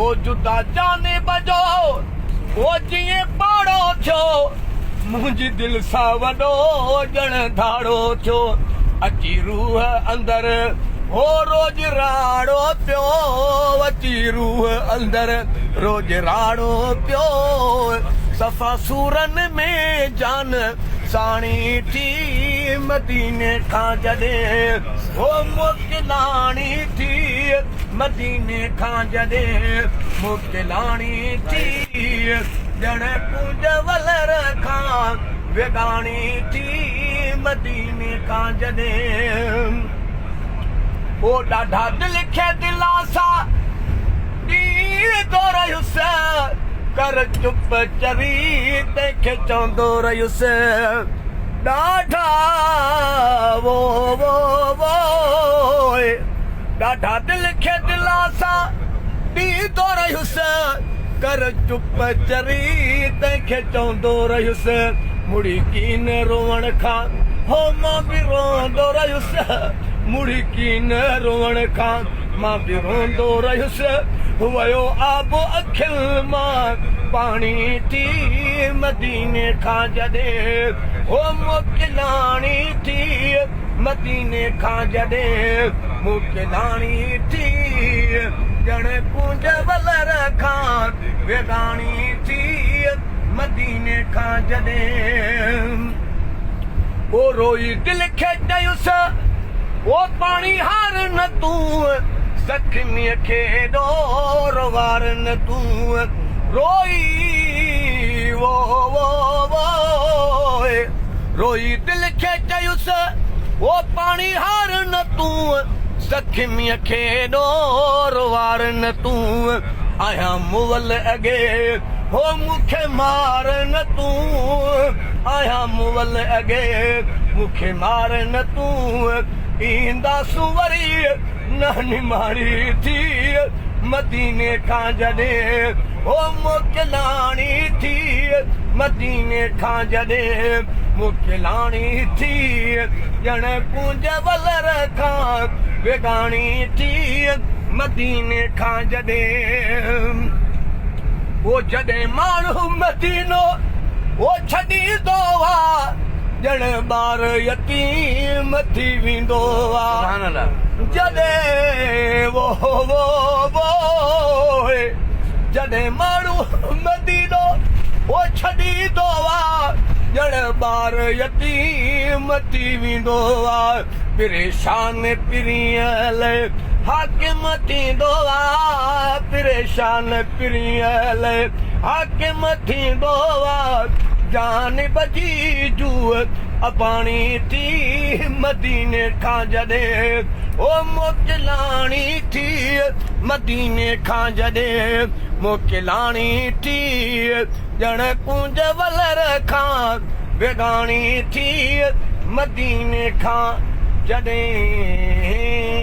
ओ जुदा जाने बजो ओ जिए पाड़ो छो मुझी दिल सा वडो जण धाड़ो छो अची रूह अंदर हो रोज राड़ो पियो अची रूह अंदर रोज राड़ो पियो सफ़ा सूरन में जान साणी थी मदीने खां जॾहिं हो मुकिलाणी थी मदीने खां जॾहिं मुकिलाणी थी ॼण पूज वलर खां वेगाणी थी मदीने खां जॾहिं ओ ॾाढा दिल खे दिलासा ॾींदो रहियुसि कर चुप चरी तंहिंखे चवंदो रहियुसि ॾाढा वो ॾाढा दिल खे दिलासा ॾींदो रहियुसि कर चुप चरी तंहिंखे चवंदो रहियुसि मुड़ी कीन रोअण खां हो मां बि रोअंदो रहियुसि मुड़ी कीन रोअण खां मां बि रोअंदो रहियुसि वयो आबो अखियुनि मां पाणी थी मदीने खां जॾहिं हो मुकिलाणी थी मदीने खां जॾहिं मुकिलाणी थी ॼण पूंज वलर खां वेगाणी थी मदीने खां जॾहिं ओ रोई दिल खे चयुसि ओ पाणी हार न तूं ज़ख़्मीअ खे ॾोर वार न तूं रोई रोई दिल खे चयुसि ओ पाणी हार न तूं ज़ख़्मीअ खे ॾोर वार न तूं आहियां मुवल अॻे हो मूंखे मार न तूं आहियां मुवल अॻे मूंखे मार न तूं ईंदासूं वरी न निमारी थी मदीने खां जॾहिं हो मुकिलाणी थी मदीने खां जॾहिं मुकिलाणी थी ॼण पूंज वलर खां वेगाणी थी मदीने खां जॾहिं वो जॾहिं माण्हू मदीनो वो छॾींदो आहे ॼण ॿार यतीम थी वेंदो आहे जॾहिं जॾहिं माण्हू मदीनो वो छॾींदो आहे ॼण ॿार यतीम थी वेंदो आहे परेशान पिरियल हाकिम थींदो आहे परेशान पिरियल हाकिम थींदो आहे जान बजी जूअ अबाणी थी मदीने खां जॾहिं ओ मुकिलाणी थी मदीने खां जॾहिं मुकिलाणी थी ॼण पूंज वलर खां वेगाणी थी मदीने खां जॾहिं